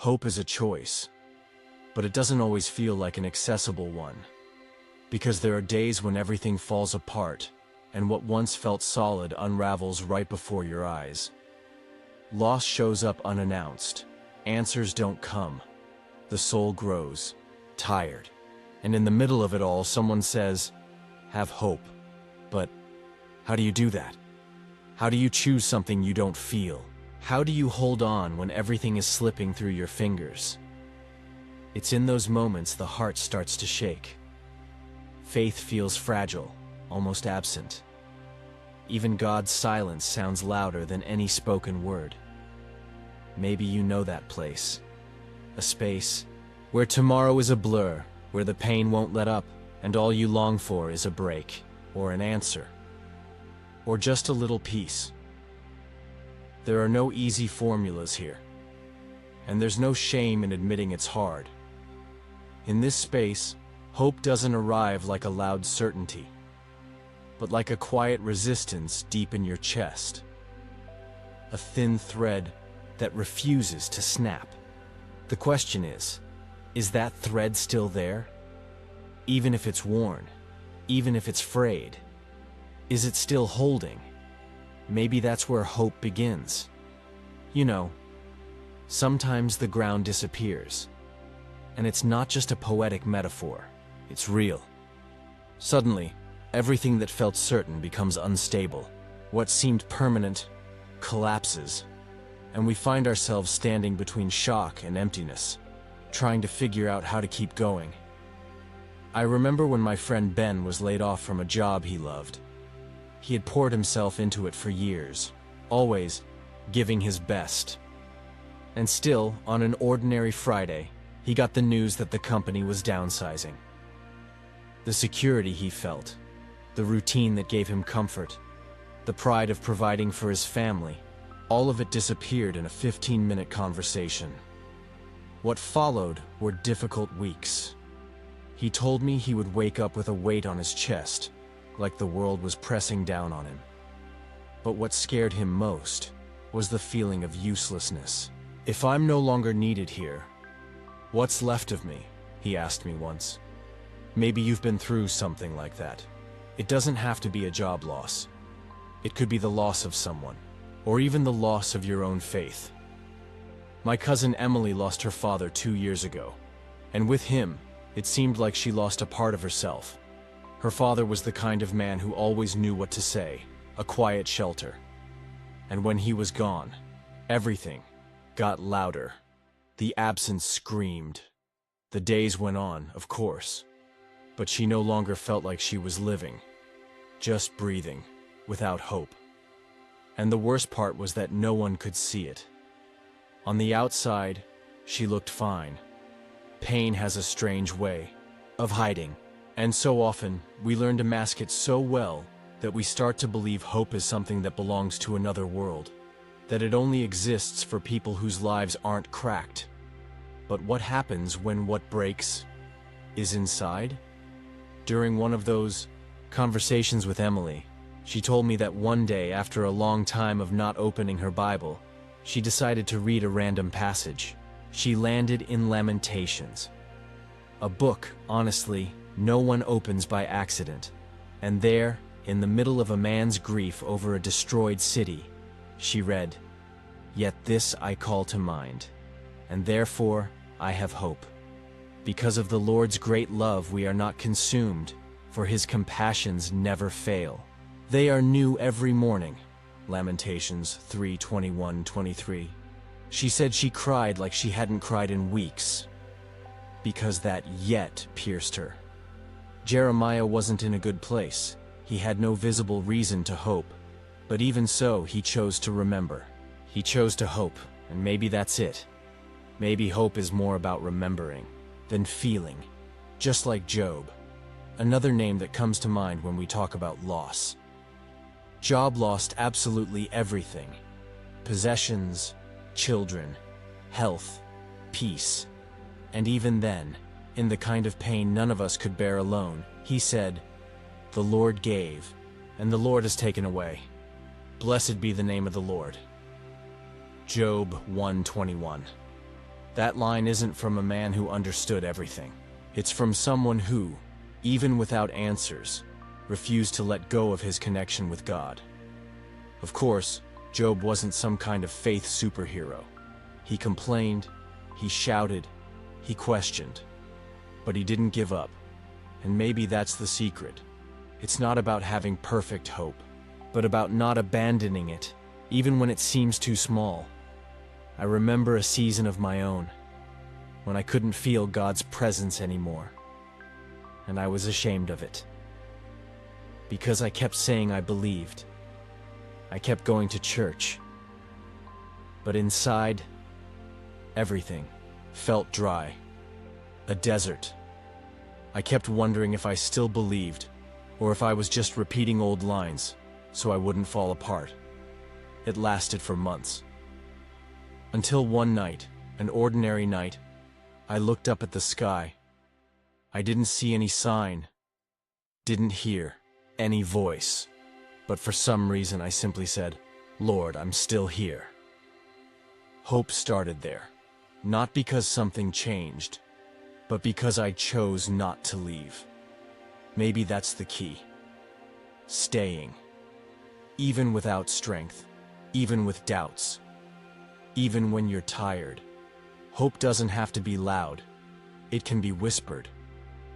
Hope is a choice, but it doesn't always feel like an accessible one. Because there are days when everything falls apart, and what once felt solid unravels right before your eyes. Loss shows up unannounced. Answers don't come. The soul grows, tired. And in the middle of it all, someone says, "Have hope." But how do you do that? How do you choose something you don't feel? How do you hold on when everything is slipping through your fingers? It's in those moments the heart starts to shake. Faith feels fragile, almost absent. Even God's silence sounds louder than any spoken word. Maybe you know that place. A space where tomorrow is a blur, where the pain won't let up, and all you long for is a break, or an answer, or just a little peace. There are no easy formulas here, and there's no shame in admitting it's hard. In this space, hope doesn't arrive like a loud certainty, but like a quiet resistance deep in your chest. A thin thread that refuses to snap. The question is that thread still there? Even if it's worn, even if it's frayed, is it still holding? Maybe that's where hope begins. You know, sometimes the ground disappears, and it's not just a poetic metaphor, it's real. Suddenly, everything that felt certain becomes unstable. What seemed permanent collapses, and we find ourselves standing between shock and emptiness, trying to figure out how to keep going. I remember when my friend Ben was laid off from a job he loved. He had poured himself into it for years, always giving his best. And still, on an ordinary Friday, he got the news that the company was downsizing. The security he felt, the routine that gave him comfort, the pride of providing for his family, all of it disappeared in a 15-minute conversation. What followed were difficult weeks. He told me he would wake up with a weight on his chest, like the world was pressing down on him. But what scared him most was the feeling of uselessness. "If I'm no longer needed here, what's left of me?" he asked me once. Maybe you've been through something like that. It doesn't have to be a job loss. It could be the loss of someone, or even the loss of your own faith. My cousin Emily lost her father 2 years ago, and with him, it seemed like she lost a part of herself. Her father was the kind of man who always knew what to say, a quiet shelter. And when he was gone, everything got louder. The absence screamed. The days went on, of course, but she no longer felt like she was living, just breathing, without hope. And the worst part was that no one could see it. On the outside, she looked fine. Pain has a strange way of hiding, and so often we learn to mask it so well that we start to believe hope is something that belongs to another world, that it only exists for people whose lives aren't cracked. But what happens when what breaks is inside? During one of those conversations with Emily, she told me that one day, after a long time of not opening her Bible, she decided to read a random passage. She landed in Lamentations. A book, honestly, no one opens by accident. And there, in the middle of a man's grief over a destroyed city, she read, "Yet this I call to mind, and therefore I have hope. Because of the Lord's great love we are not consumed, for his compassions never fail. They are new every morning." Lamentations 3:21-23. She said she cried like she hadn't cried in weeks, because that "yet" pierced her. Jeremiah wasn't in a good place. He had no visible reason to hope, but even so, he chose to remember. He chose to hope, and maybe that's it. Maybe hope is more about remembering than feeling, just like Job, another name that comes to mind when we talk about loss. Job lost absolutely everything: possessions, children, health, peace. And even then, in the kind of pain none of us could bear alone, he said, "The Lord gave, and the Lord has taken away. Blessed be the name of the Lord." Job 1:21. That line isn't from a man who understood everything. It's from someone who, even without answers, refused to let go of his connection with God. Of course, Job wasn't some kind of faith superhero. He complained, he shouted, he questioned. But he didn't give up. And maybe that's the secret. It's not about having perfect hope, but about not abandoning it, even when it seems too small. I remember a season of my own, when I couldn't feel God's presence anymore. And I was ashamed of it. Because I kept saying I believed. I kept going to church. But inside, everything felt dry. A desert. I kept wondering if I still believed, or if I was just repeating old lines, so I wouldn't fall apart. It lasted for months. Until one night, an ordinary night, I looked up at the sky. I didn't see any sign, didn't hear any voice, but for some reason I simply said, "Lord, I'm still here." Hope started there, not because something changed, but because I chose not to leave. Maybe that's the key. Staying. Even without strength, even with doubts, even when you're tired. Hope doesn't have to be loud. It can be whispered.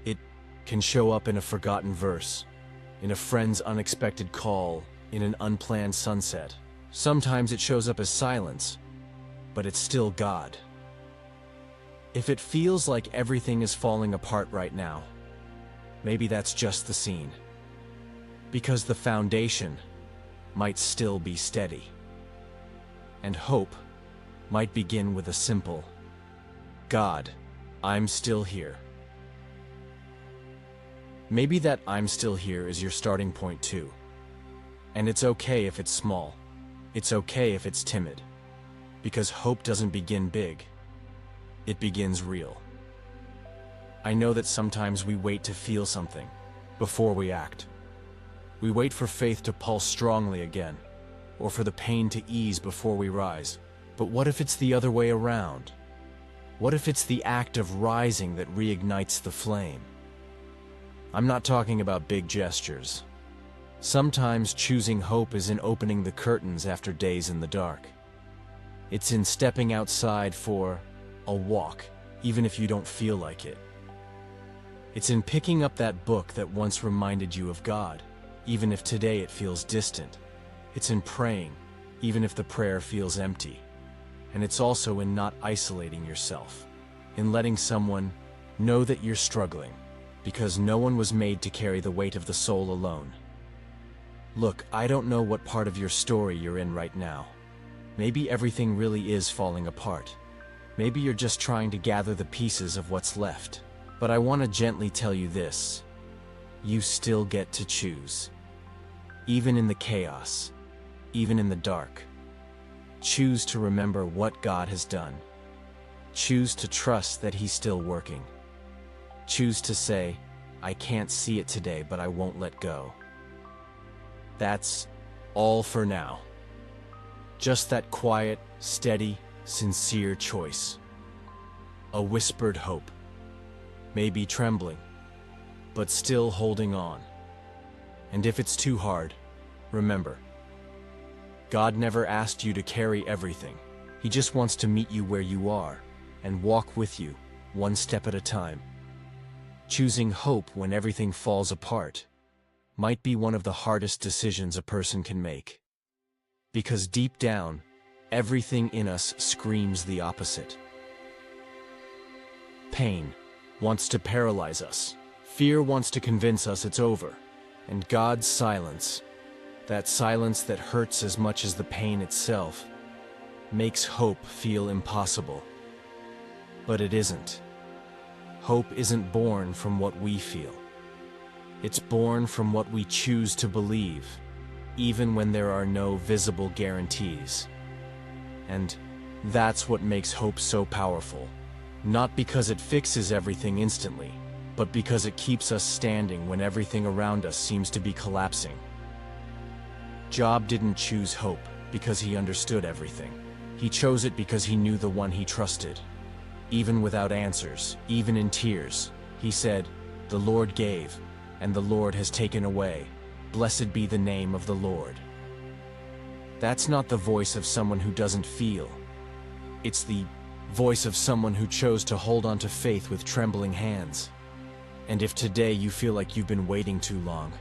It can show up in a forgotten verse, in a friend's unexpected call, in an unplanned sunset. Sometimes it shows up as silence, but it's still God. If it feels like everything is falling apart right now, maybe that's just the scene. Because the foundation might still be steady. And hope might begin with a simple, "God, I'm still here." Maybe that "I'm still here" is your starting point too. And it's okay if it's small. It's okay if it's timid. Because hope doesn't begin big. It begins real. I know that sometimes we wait to feel something before we act. We wait for faith to pulse strongly again, or for the pain to ease before we rise. But what if it's the other way around? What if it's the act of rising that reignites the flame? I'm not talking about big gestures. Sometimes choosing hope is in opening the curtains after days in the dark. It's in stepping outside for a walk, even if you don't feel like it. It's in picking up that book that once reminded you of God, even if today it feels distant. It's in praying, even if the prayer feels empty. And it's also in not isolating yourself, in letting someone know that you're struggling, because no one was made to carry the weight of the soul alone. Look, I don't know what part of your story you're in right now. Maybe everything really is falling apart. Maybe you're just trying to gather the pieces of what's left. But I want to gently tell you this. You still get to choose. Even in the chaos, even in the dark. Choose to remember what God has done. Choose to trust that He's still working. Choose to say, "I can't see it today, but I won't let go." That's all for now. Just that quiet, steady, sincere choice. A whispered hope. Maybe trembling, but still holding on. And if it's too hard, remember, God never asked you to carry everything. He just wants to meet you where you are and walk with you, one step at a time. Choosing hope when everything falls apart might be one of the hardest decisions a person can make. Because deep down, everything in us screams the opposite. Pain wants to paralyze us. Fear wants to convince us it's over. And God's silence, that silence that hurts as much as the pain itself, makes hope feel impossible. But it isn't. Hope isn't born from what we feel. It's born from what we choose to believe, even when there are no visible guarantees. And that's what makes hope so powerful. Not because it fixes everything instantly, but because it keeps us standing when everything around us seems to be collapsing. Job didn't choose hope because he understood everything. He chose it because he knew the one he trusted. even without answers, even in tears. He said, "The Lord gave, and the Lord has taken away. Blessed be the name of the Lord." That's not the voice of someone who doesn't feel. It's the voice of someone who chose to hold on to faith with trembling hands. And if today you feel like you've been waiting too long,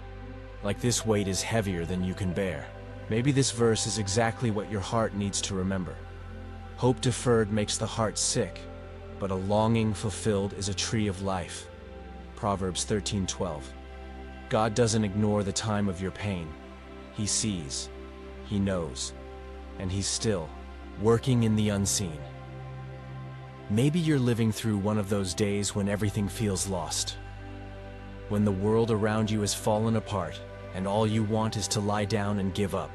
like this weight is heavier than you can bear, maybe this verse is exactly what your heart needs to remember. Hope deferred makes the heart sick, but a longing fulfilled is a tree of life. Proverbs 13:12. God doesn't ignore the time of your pain. He sees, He knows, and He's still working in the unseen. Maybe you're living through one of those days when everything feels lost, when the world around you has fallen apart and all you want is to lie down and give up.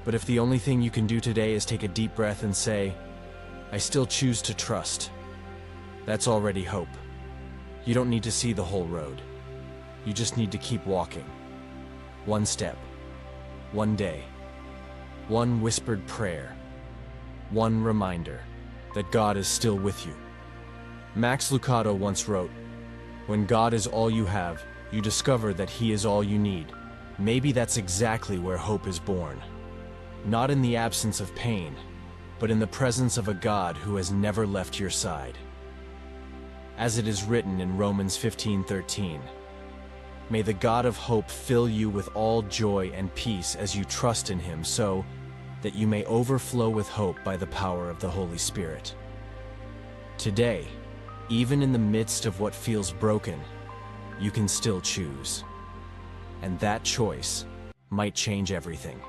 But if the only thing you can do today is take a deep breath and say, "I still choose to trust," that's already hope. You don't need to see the whole road. You just need to keep walking. One step, one day, one whispered prayer, one reminder that God is still with you. Max Lucado once wrote, "When God is all you have, you discover that He is all you need." Maybe that's exactly where hope is born. Not in the absence of pain, but in the presence of a God who has never left your side. As it is written in Romans 15:13, "May the God of hope fill you with all joy and peace as you trust in Him, so that you may overflow with hope by the power of the Holy Spirit." Today, even in the midst of what feels broken, you can still choose. And that choice might change everything.